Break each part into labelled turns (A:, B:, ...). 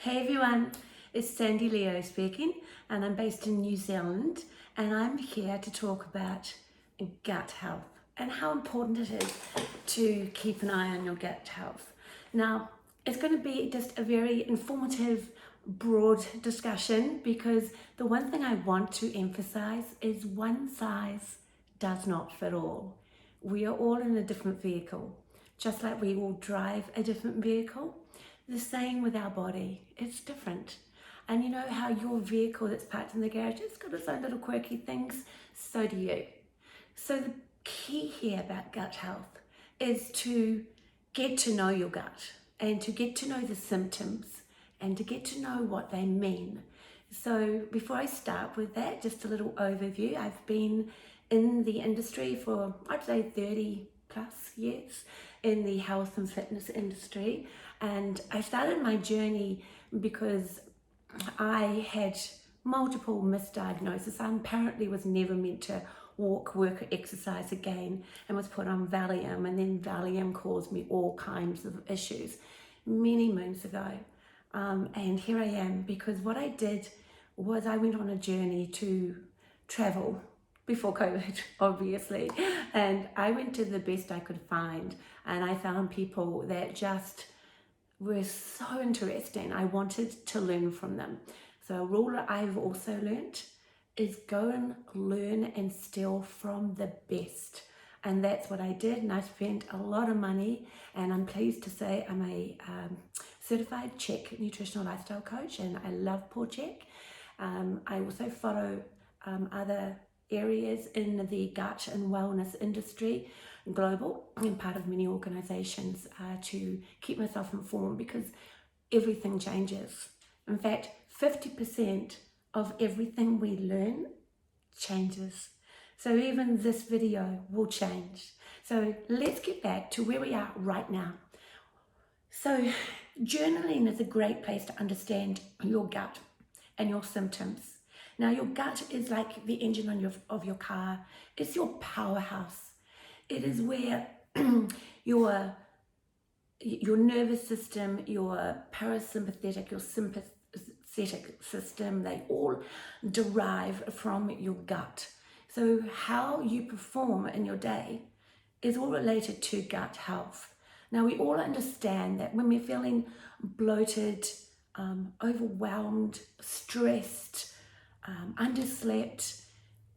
A: Hey everyone, it's Sandy Leo speaking, and I'm based in New Zealand, and I'm here to talk about gut health and how important it is to keep an eye on your gut health. Now, it's going to be just a very informative, broad discussion because the one thing I want to emphasize is one size does not fit all. We are all in a different vehicle, just like we all drive a different vehicle. The same with our body, it's different. And you know how your vehicle that's parked in the garage, it's got its own little quirky things, so do you. So the key here about gut health is to get to know your gut and to get to know the symptoms and to get to know what they mean. So before I start with that, just a little overview. I've been in the industry for, I'd say 30 plus years in the health and fitness industry. And I started my journey because I had multiple misdiagnoses. I apparently was never meant to walk, work, or exercise again, and was put on Valium, and then Valium caused me all kinds of issues many moons ago. And here I am because what I did was I went on a journey to travel before COVID, obviously, and I went to the best I could find, and I found people that just were so interesting. I wanted to learn from them. So a rule that I've also learned is go and learn and steal from the best. And that's what I did, and I spent a lot of money, and I'm pleased to say I'm a certified Chek nutritional lifestyle coach, and I love poor Chek. I also follow other areas in the gut and wellness industry, global, and part of many organizations to keep myself informed because everything changes. In fact, 50% of everything we learn changes. So even this video will change. So let's get back to where we are right now. So journaling is a great place to understand your gut and your symptoms. Now your gut is like the engine of your car. It's your powerhouse. It is where your nervous system, your parasympathetic, your sympathetic system, they all derive from your gut. So how you perform in your day is all related to gut health. Now we all understand that when we're feeling bloated, overwhelmed, stressed, underslept,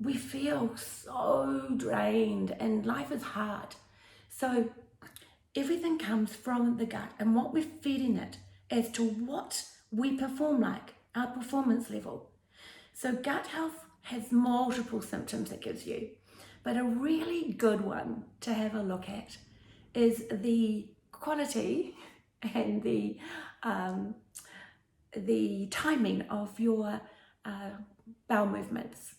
A: we feel so drained and life is hard. So everything comes from the gut and what we're feeding it as to what we perform like, our performance level. So gut health has multiple symptoms it gives you, but a really good one to have a look at is the quality and the timing of your bowel movements.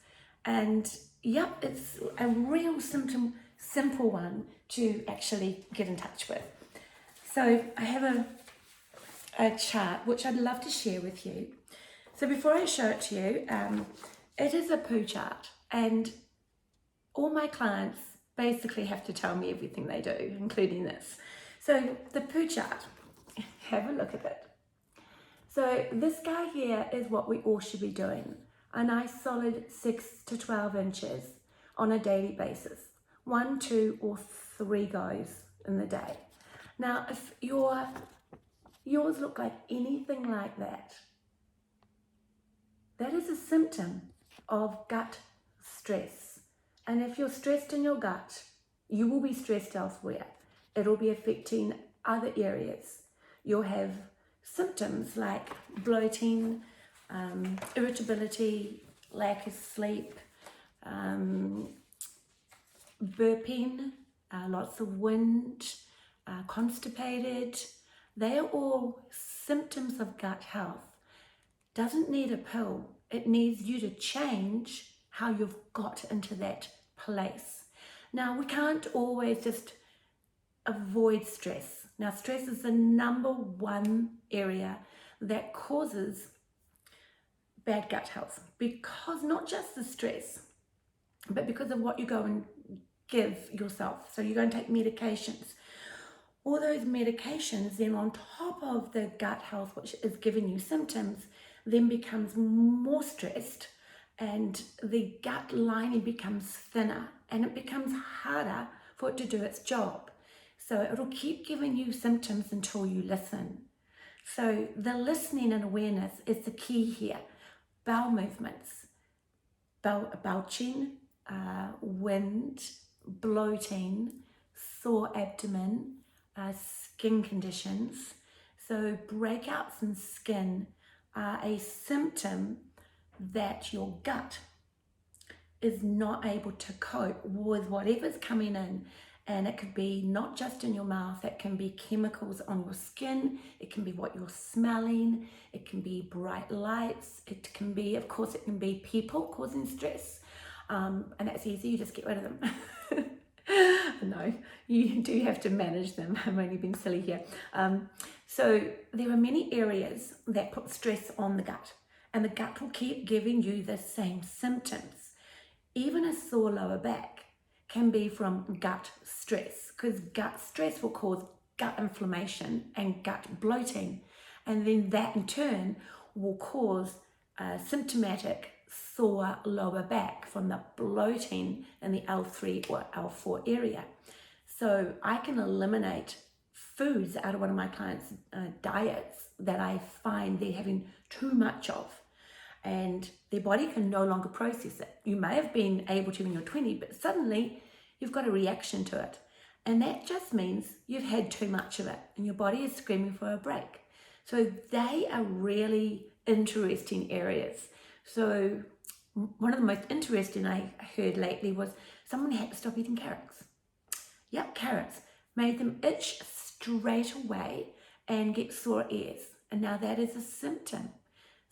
A: And yep, it's a real simple one to actually get in touch with. So I have a chart which I'd love to share with you. So before I show it to you, it is a poo chart, and all my clients basically have to tell me everything they do, including this. So the poo chart, have a look at it. So this guy here is what we all should be doing. A nice solid 6 to 12 inches on a daily basis. 1, 2, or 3 goes in the day. Now, if yours look like anything like that, that is a symptom of gut stress. And if you're stressed in your gut, you will be stressed elsewhere. It'll be affecting other areas. You'll have symptoms like bloating, irritability, lack of sleep, burping, lots of wind, constipated. They are all symptoms of gut health. Doesn't need a pill. It needs you to change how you've got into that place. Now, we can't always just avoid stress. Now, stress is the number one area that causes bad gut health, because not just the stress, but because of what you go and give yourself. So you go and take medications. all those medications then on top of the gut health, which is giving you symptoms, then becomes more stressed, and the gut lining becomes thinner, and it becomes harder for it to do its job. So it'll keep giving you symptoms until you listen. So the listening and awareness is the key here. Bowel movements, belching, wind, bloating, sore abdomen, skin conditions. So breakouts in skin are a symptom that your gut is not able to cope with whatever's coming in. And it could be not just in your mouth, it can be chemicals on your skin, it can be what you're smelling, it can be bright lights, it can be, of course, it can be people causing stress. And that's easy, you just get rid of them. No, you do have to manage them. I'm only being silly here. So there are many areas that put stress on the gut, and the gut will keep giving you the same symptoms. Even a sore lower back can be from gut stress, because gut stress will cause gut inflammation and gut bloating, and then that in turn will cause symptomatic sore lower back from the bloating in the L3 or L4 area. So I can eliminate foods out of one of my clients' diets that I find they're having too much of, and their body can no longer process it. You may have been able to when you're 20, but suddenly you've got a reaction to it. And that just means you've had too much of it and your body is screaming for a break. So they are really interesting areas. So one of the most interesting I heard lately was someone had to stop eating carrots. Yep, carrots made them itch straight away and get sore ears. And now that is a symptom.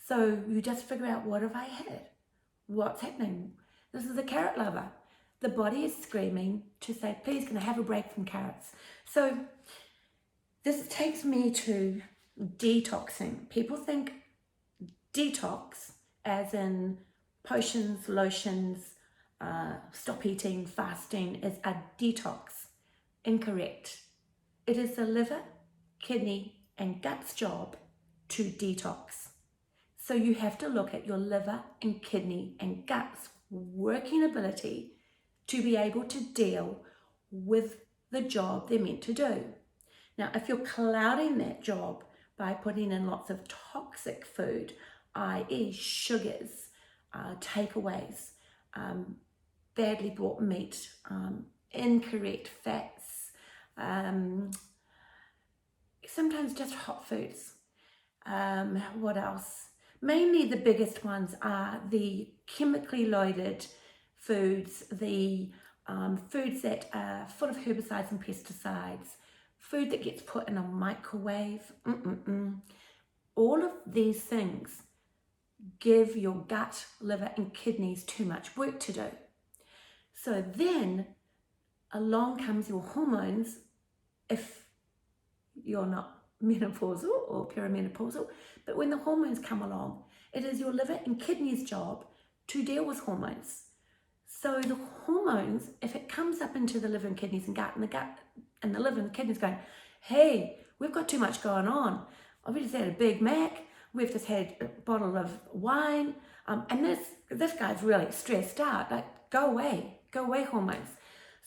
A: So you just figure out, what have I had? What's happening? This is a carrot lover. The body is screaming to say, please, can I have a break from carrots? So this takes me to detoxing. People think detox as in potions, lotions, stop eating, fasting is a detox. Incorrect. It is the liver, kidney, and gut's job to detox. So you have to look at your liver and kidney and gut's working ability to be able to deal with the job they're meant to do. Now, if you're clouding that job by putting in lots of toxic food, i.e. sugars, takeaways, badly bought meat, incorrect fats, sometimes just hot foods. What else? Mainly the biggest ones are the chemically loaded foods, the foods that are full of herbicides and pesticides, food that gets put in a microwave. All of these things give your gut, liver, and kidneys too much work to do. So then along comes your hormones, if you're not menopausal or perimenopausal, but when the hormones come along, it is your liver and kidneys' job to deal with hormones. So the hormones, if it comes up into the liver and kidneys and gut, and the gut and the liver and the kidneys going, hey, we've got too much going on. I've just had a Big Mac, we've just had a bottle of wine, and this guy's really stressed out. Like, go away hormones.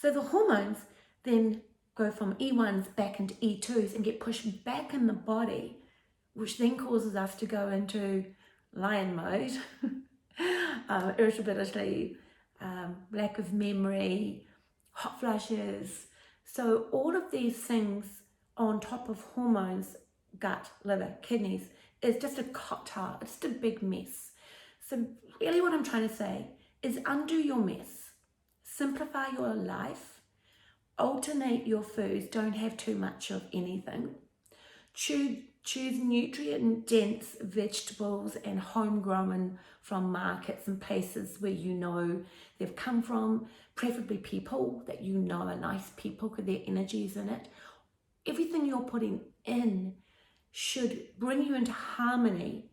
A: So the hormones then go from E1s back into E2s and get pushed back in the body, which then causes us to go into lion mode, irritability, lack of memory, hot flushes. So all of these things on top of hormones, gut, liver, kidneys, is just a cocktail. It's just a big mess. So really what I'm trying to say is undo your mess, simplify your life, alternate your foods, don't have too much of anything, choose nutrient-dense vegetables and homegrown from markets and places where you know they've come from, preferably people that you know are nice people because their energy's in it. Everything you're putting in should bring you into harmony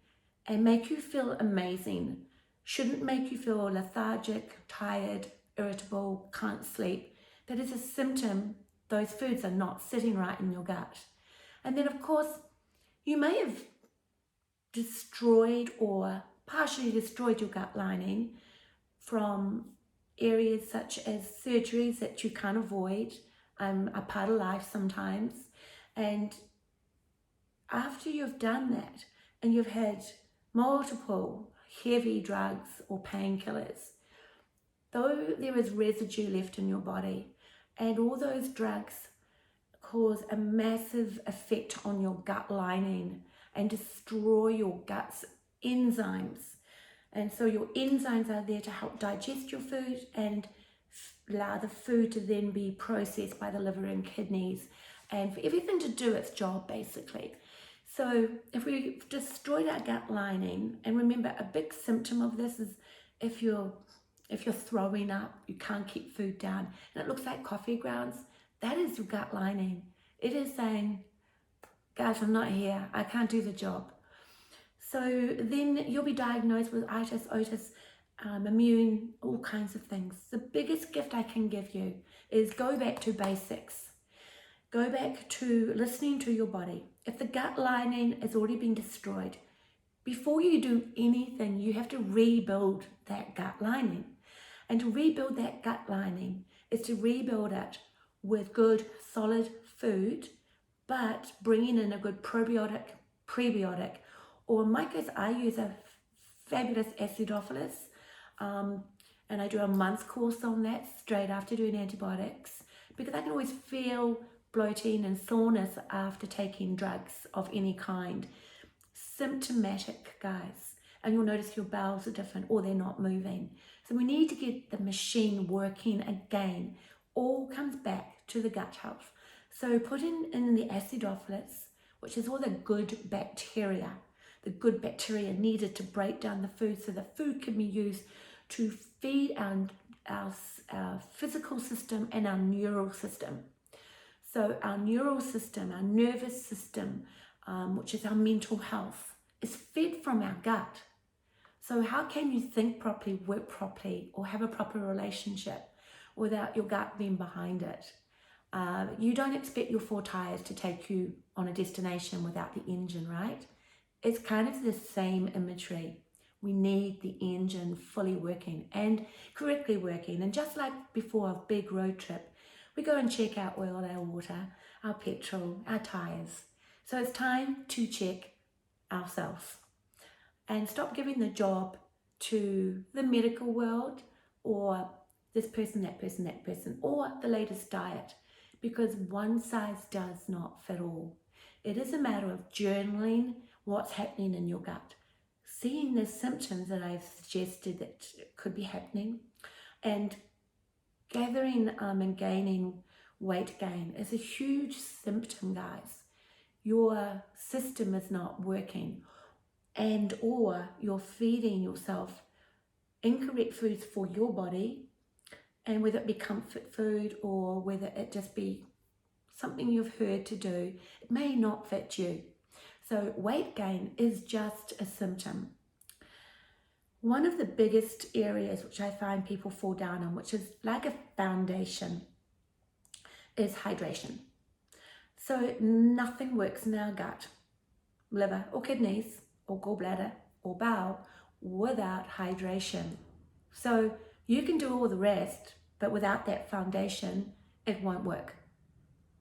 A: and make you feel amazing. Shouldn't make you feel lethargic, tired, irritable, can't sleep. That is a symptom those foods are not sitting right in your gut. And then of course, you may have destroyed or partially destroyed your gut lining from areas such as surgeries that you can't avoid, are part of life sometimes. And after you've done that and you've had multiple heavy drugs or painkillers, though there is residue left in your body, and all those drugs cause a massive effect on your gut lining and destroy your gut's enzymes. And so your enzymes are there to help digest your food and allow the food to then be processed by the liver and kidneys and for everything to do its job, basically. So if we've destroyed our gut lining, and remember, a big symptom of this is if you're throwing up, you can't keep food down, and it looks like coffee grounds, that is your gut lining. It is saying, guys, I'm not here, I can't do the job. So then you'll be diagnosed with itis, otis, immune, all kinds of things. The biggest gift I can give you is go back to basics. Go back to listening to your body. If the gut lining has already been destroyed, before you do anything, you have to rebuild that gut lining. And to rebuild that gut lining is to rebuild it with good, solid food, but bringing in a good probiotic, prebiotic, or in my case, I use a fabulous acidophilus, and I do a month's course on that straight after doing antibiotics, because I can always feel bloating and soreness after taking drugs of any kind. Symptomatic, guys, and you'll notice your bowels are different or they're not moving. So we need to get the machine working again. All comes back to the gut health. So putting in the acidophilus, which is all the good bacteria needed to break down the food so the food can be used to feed our physical system and our neural system. So our neural system, our nervous system, which is our mental health, is fed from our gut. So how can you think properly, work properly, or have a proper relationship without your gut being behind it? You don't expect your 4 tires to take you on a destination without the engine, right? It's kind of the same imagery. We need the engine fully working and correctly working. And just like before a big road trip, we go and check our oil, our water, our petrol, our tires. So it's time to check ourselves and stop giving the job to the medical world or this person, that person, that person, or the latest diet, because one size does not fit all. It is a matter of journaling what's happening in your gut, seeing the symptoms that I've suggested that could be happening, and gathering and gaining weight gain is a huge symptom, guys. Your system is not working, and or you're feeding yourself incorrect foods for your body, and whether it be comfort food or whether it just be something you've heard to do, it may not fit you. So weight gain is just a symptom. One of the biggest areas which I find people fall down on, which is like a foundation, is hydration. So nothing works in our gut, liver or kidneys or gallbladder or bowel without hydration. So you can do all the rest, but without that foundation, it won't work.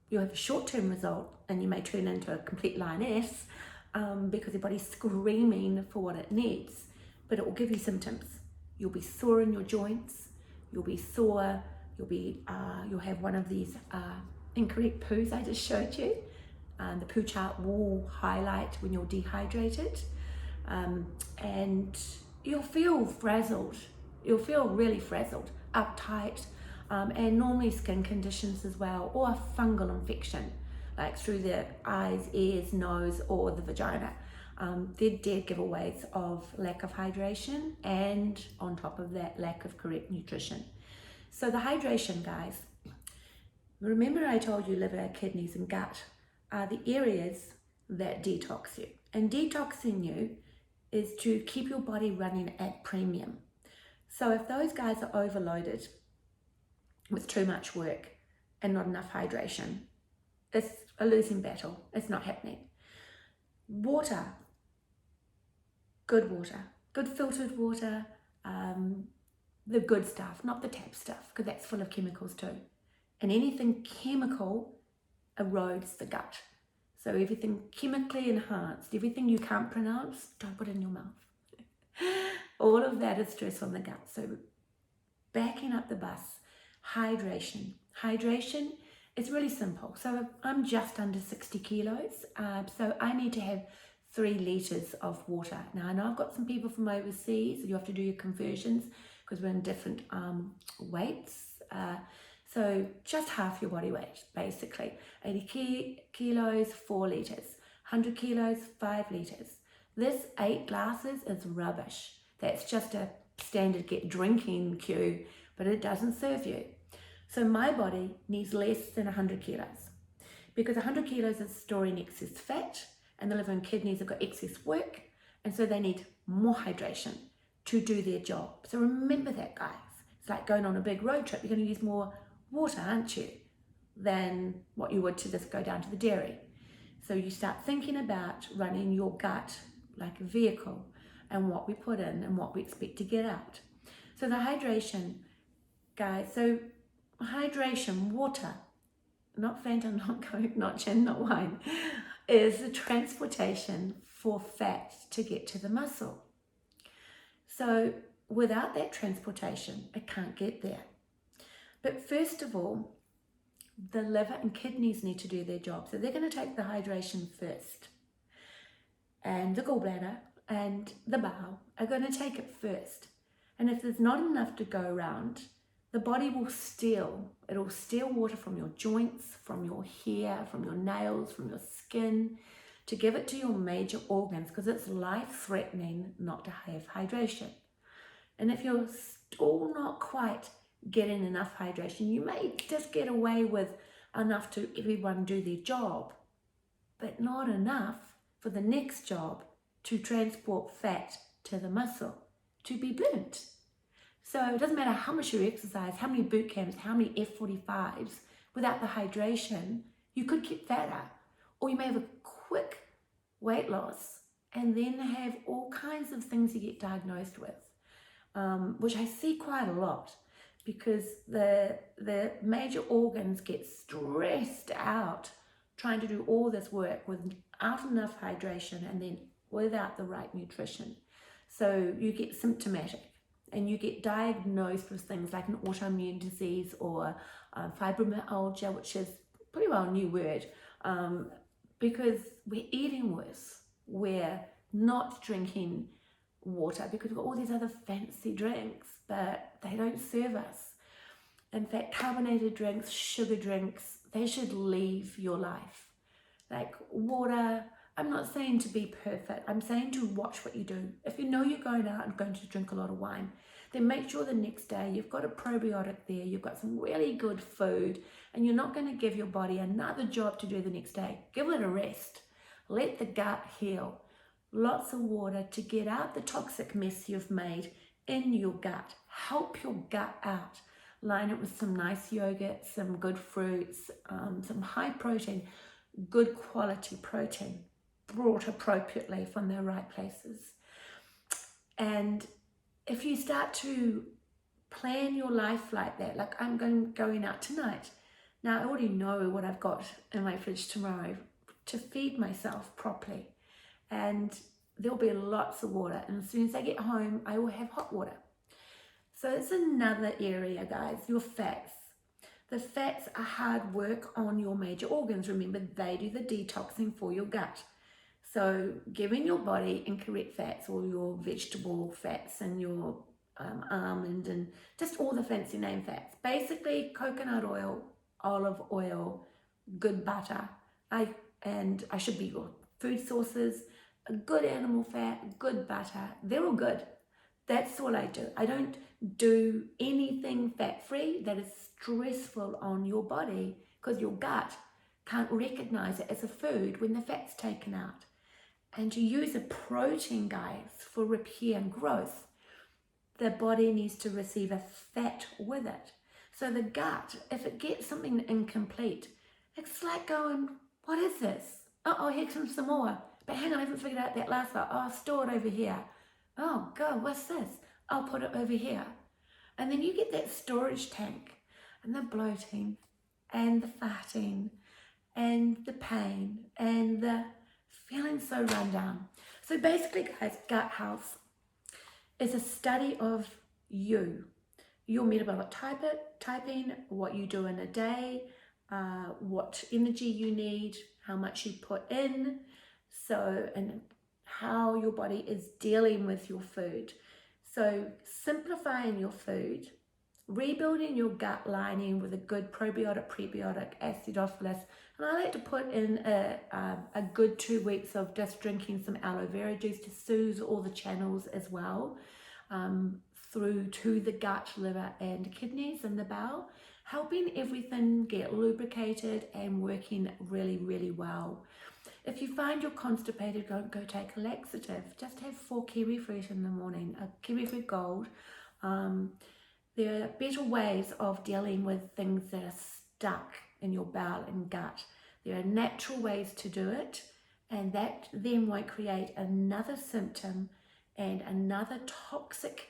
A: You'll have a short-term result and you may turn into a complete lioness because your body's screaming for what it needs, but it will give you symptoms. You'll be sore in your joints, you'll be sore, you'll have one of these incorrect poos I just showed you. The poo chart will highlight when you're dehydrated, and you'll feel frazzled. You'll feel really frazzled, uptight, and normally skin conditions as well, or a fungal infection, like through the eyes, ears, nose, or the vagina. They're dead giveaways of lack of hydration, and on top of that, lack of correct nutrition. So the hydration, guys, remember I told you liver, kidneys, and gut are the areas that detox you. And detoxing you is to keep your body running at premium. So if those guys are overloaded with too much work and not enough hydration. It's a losing battle. It's not happening. Water, good filtered water, the good stuff, not the tap stuff, because that's full of chemicals too. And anything chemical erodes the gut. So everything chemically enhanced, everything you can't pronounce, don't put in your mouth. All of that is stress on the gut. So backing up the bus, hydration. Hydration is really simple. So I'm just under 60 kilos, so I need to have 3 litres of water. Now I know I've got some people from overseas, you have to do your conversions because we're in different weights. So just half your body weight, basically. 80 kilos, 4 litres. 100 kilos, 5 litres. This 8 glasses is rubbish. That's just a standard drinking cue, but it doesn't serve you. So my body needs less than 100 kilos because 100 kilos is storing excess fat, and the liver and kidneys have got excess work, and so they need more hydration to do their job. So remember that, guys. It's like going on a big road trip. You're going to use more water, aren't you, than what you would to just go down to the dairy. So you start thinking about running your gut like a vehicle and what we put in and what we expect to get out. So the hydration, guys, so hydration, water, not Fanta, not Coke, not gin, not wine, is the transportation for fat to get to the muscle. So without that transportation, it can't get there. But first of all, the liver and kidneys need to do their job. So they're going to take the hydration first. And the gallbladder and the bowel are going to take it first. And if there's not enough to go around, the body will steal. It'll steal water from your joints, from your hair, from your nails, from your skin, to give it to your major organs, because it's life-threatening not to have hydration. And if you're still not quite getting enough hydration, you may just get away with enough to everyone do their job, but not enough for the next job to transport fat to the muscle, to be burnt. So it doesn't matter how much you exercise, how many boot camps, how many F45s, without the hydration, you could get fatter, or you may have a quick weight loss and then have all kinds of things you get diagnosed with, which I see quite a lot, because the major organs get stressed out trying to do all this work without enough hydration and then without the right nutrition. So you get symptomatic and you get diagnosed with things like an autoimmune disease or fibromyalgia, which is pretty well a new word, because we're eating worse. We're not drinking water because we've got all these other fancy drinks, but they don't serve us. In fact, carbonated drinks, sugar drinks, they should leave your life. Like water, I'm not saying to be perfect, I'm saying to watch what you do. If you know you're going out and going to drink a lot of wine, then make sure the next day you've got a probiotic there, you've got some really good food, and you're not going to give your body another job to do the next day. Give it a rest. Let the gut heal. Lots of water to get out the toxic mess you've made in your gut. Help your gut out. Line it with some nice yogurt, some good fruits, some high protein, good quality protein, brought appropriately from the right places. And if you start to plan your life like that, like I'm going out tonight. Now I already know what I've got in my fridge tomorrow to feed myself properly. And there'll be lots of water. And as soon as I get home, I will have hot water. So it's another area, guys, your fats. The fats are hard work on your major organs. Remember, they do the detoxing for your gut. So giving your body incorrect fats, or your vegetable fats and your almond and just all the fancy name fats. Basically coconut oil, olive oil, good butter. I should be your food sources, a good animal fat, good butter. They're all good. That's all I do. I don't do anything fat-free that is stressful on your body, because your gut can't recognize it as a food when the fat's taken out. And to use a protein, guys, for repair and growth, the body needs to receive a fat with it. So the gut, if it gets something incomplete, it's like going, what is this? Uh-oh, here comes some more. But hang on, I haven't figured out that last part. Oh, I'll store it over here. Oh, God, what's this? I'll put it over here. And then you get that storage tank and the bloating and the farting and the pain and the feeling so run down. So basically, guys, gut health is a study of you, your metabolic typing, what you do in a day, what energy you need, how much you put in, and how your body is dealing with your food. So simplifying your food, rebuilding your gut lining with a good probiotic, prebiotic, acidophilus, and I like to put in a good 2 weeks of just drinking some aloe vera juice to soothe all the channels as well, through to the gut, liver and kidneys and the bowel, helping everything get lubricated and working really, really well. If you find you're constipated, don't go take a laxative. Just have 4 kiwi fruit in the morning, a kiwi fruit gold. There are better ways of dealing with things that are stuck in your bowel and gut. There are natural ways to do it, and that then won't create another symptom and another toxic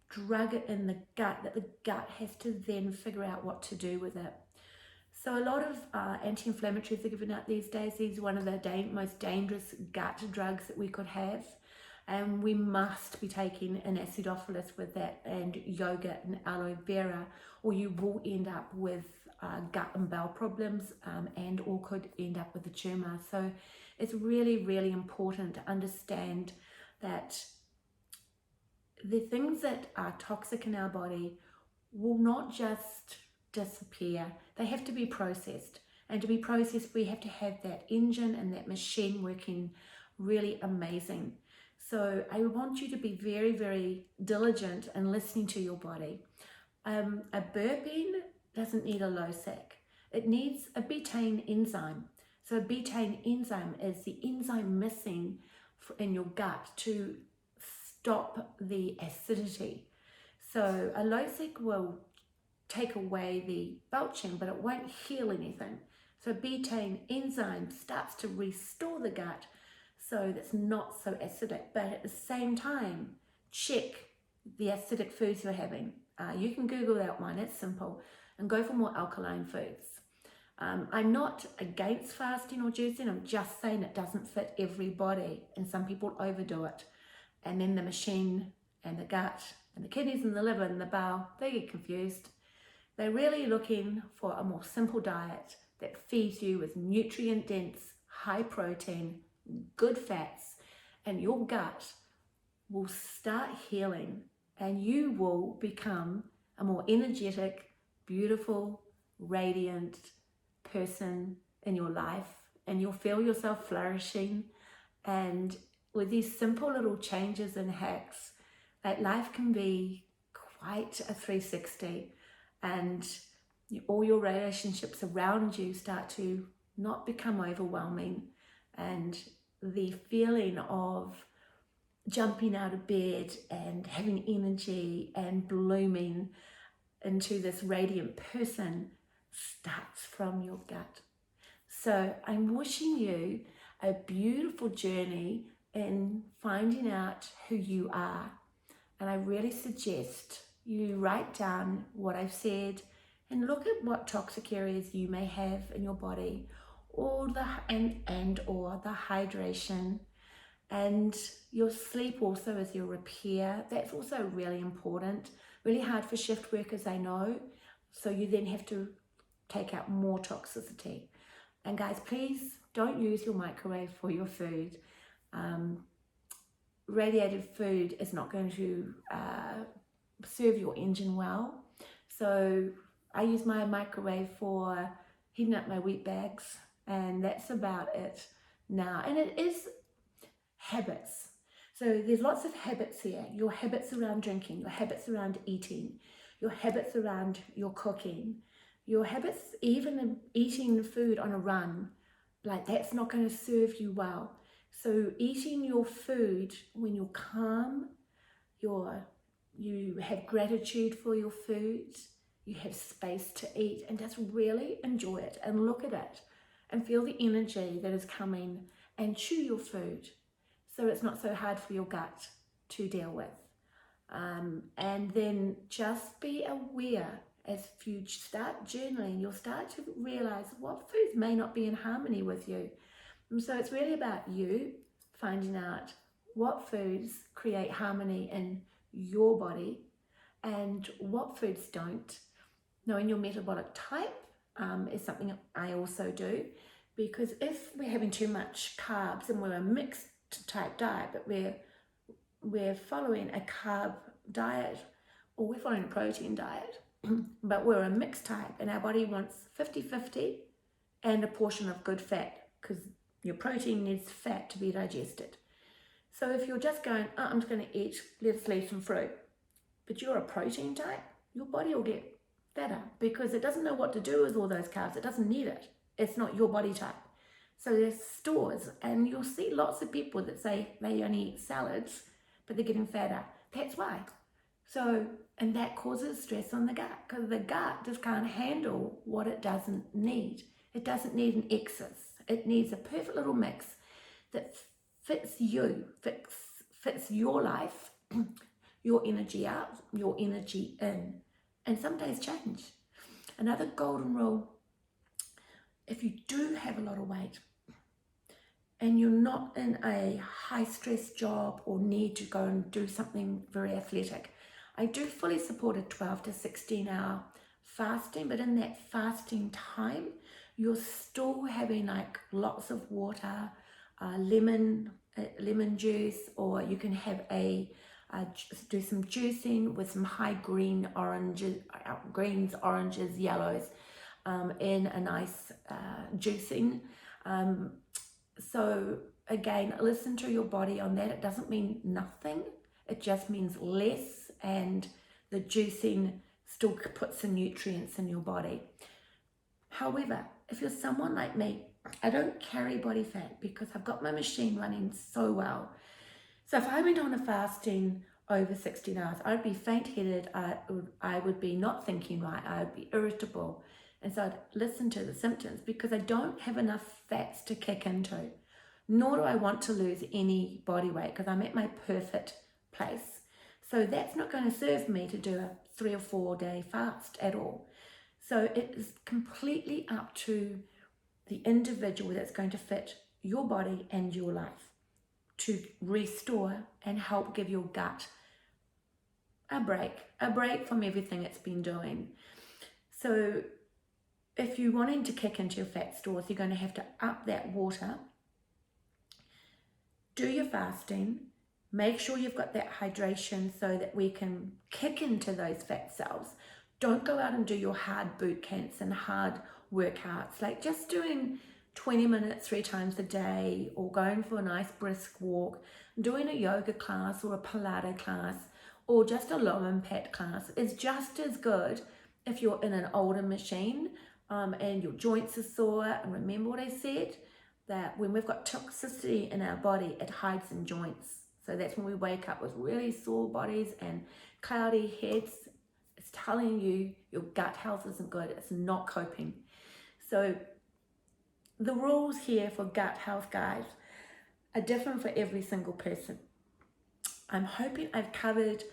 A: drug in the gut that the gut has to then figure out what to do with it. So a lot of anti-inflammatories are given out these days. These are one of the most dangerous gut drugs that we could have. And we must be taking an acidophilus with that and yogurt and aloe vera, or you will end up with gut and bowel problems, and or could end up with a tumor. So it's really, really important to understand that the things that are toxic in our body will not just disappear. They have to be processed. And to be processed, we have to have that engine and that machine working really amazing. So I want you to be very, very diligent in listening to your body. A burping doesn't need a LOSAC. It needs a betaine enzyme. So a betaine enzyme is the enzyme missing in your gut to stop the acidity. So a LOSAC will take away the belching, but it won't heal anything. So betaine enzyme starts to restore the gut so that's not so acidic, but at the same time, check the acidic foods you're having. You can Google that one, it's simple, and go for more alkaline foods. I'm not against fasting or juicing, I'm just saying it doesn't fit everybody, and some people overdo it. And then the machine and the gut and the kidneys and the liver and the bowel, they get confused. They're really looking for a more simple diet that feeds you with nutrient-dense, high protein, good fats, and your gut will start healing and you will become a more energetic, beautiful, radiant person in your life, and you'll feel yourself flourishing. And with these simple little changes and hacks, like, life can be quite a 360, and all your relationships around you start to not become overwhelming, and the feeling of jumping out of bed and having energy and blooming into this radiant person starts from your gut. So I'm wishing you a beautiful journey in finding out who you are, and I really suggest you write down what I've said and look at what toxic areas you may have in your body, or the hydration, and your sleep also is your repair. That's also really important. Really hard for shift workers, I know. So you then have to take out more toxicity. And guys, please don't use your microwave for your food. Radiated food is not going to serve your engine well. So I use my microwave for heating up my wheat bags, and that's about it now. And it is habits. So there's lots of habits here. Your habits around drinking, your habits around eating, your habits around your cooking, your habits even eating food on a run. Like, that's not going to serve you well. So eating your food when you're calm, you have gratitude for your food, you have space to eat, and just really enjoy it and look at it and feel the energy that is coming, and chew your food so it's not so hard for your gut to deal with. And then just be aware, as you start journaling, you'll start to realize what foods may not be in harmony with you. And so it's really about you finding out what foods create harmony in your body and what foods don't. Knowing your metabolic type is something I also do, because if we're having too much carbs and we're a mixed type diet, but we're following a carb diet, or we're following a protein diet, but we're a mixed type and our body wants 50-50 and a portion of good fat, because your protein needs fat to be digested. So if you're just going, oh, I'm just going to eat lettuce, leaves and fruit, but you're a protein type, your body will get fatter because it doesn't know what to do with all those carbs. It doesn't need it. It's not your body type. So there's stores, and you'll see lots of people that say they only eat salads, but they're getting fatter. That's why. So, and that causes stress on the gut, because the gut just can't handle what it doesn't need. It doesn't need an excess. It needs a perfect little mix that fits you, fits your life, your energy out, your energy in. And some days change. Another golden rule: if you do have a lot of weight and you're not in a high stress job or need to go and do something very athletic, I do fully support a 12 to 16 hour fasting, but in that fasting time, you're still having like lots of water, lemon juice, or you can have do some juicing with some high greens, oranges, yellows, in a nice juicing. So again, listen to your body on that. It doesn't mean nothing. It just means less, and the juicing still puts the nutrients in your body. However, if you're someone like me, I don't carry body fat because I've got my machine running so well. So if I went on a fasting over 16 hours, I'd be faint-headed, I would be not thinking right, I would be irritable. And so I'd listen to the symptoms, because I don't have enough fats to kick into, nor do I want to lose any body weight, because I'm at my perfect place. So that's not going to serve me to do a 3 or 4 day fast at all. So it is completely up to the individual that's going to fit your body and your life to restore and help give your gut a break from everything it's been doing. So if you're wanting to kick into your fat stores, you're going to have to up that water, do your fasting, make sure you've got that hydration so that we can kick into those fat cells. Don't go out and do your hard boot camps and hard workouts, like just doing 20 minutes 3 times a day, or going for a nice brisk walk, doing a yoga class or a pilates class, or just a low impact class is just as good if you're in an older machine and your joints are sore. And remember what I said, that when we've got toxicity in our body, it hides in joints. So that's when we wake up with really sore bodies and cloudy heads. It's telling you your gut health isn't good. It's not coping. So the rules here for gut health, guys, are different for every single person. I'm hoping I've covered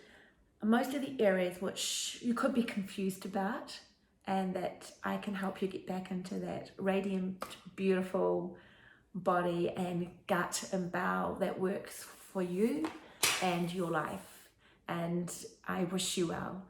A: most of the areas which you could be confused about, and that I can help you get back into that radiant, beautiful body and gut and bowel that works for you and your life. And I wish you well.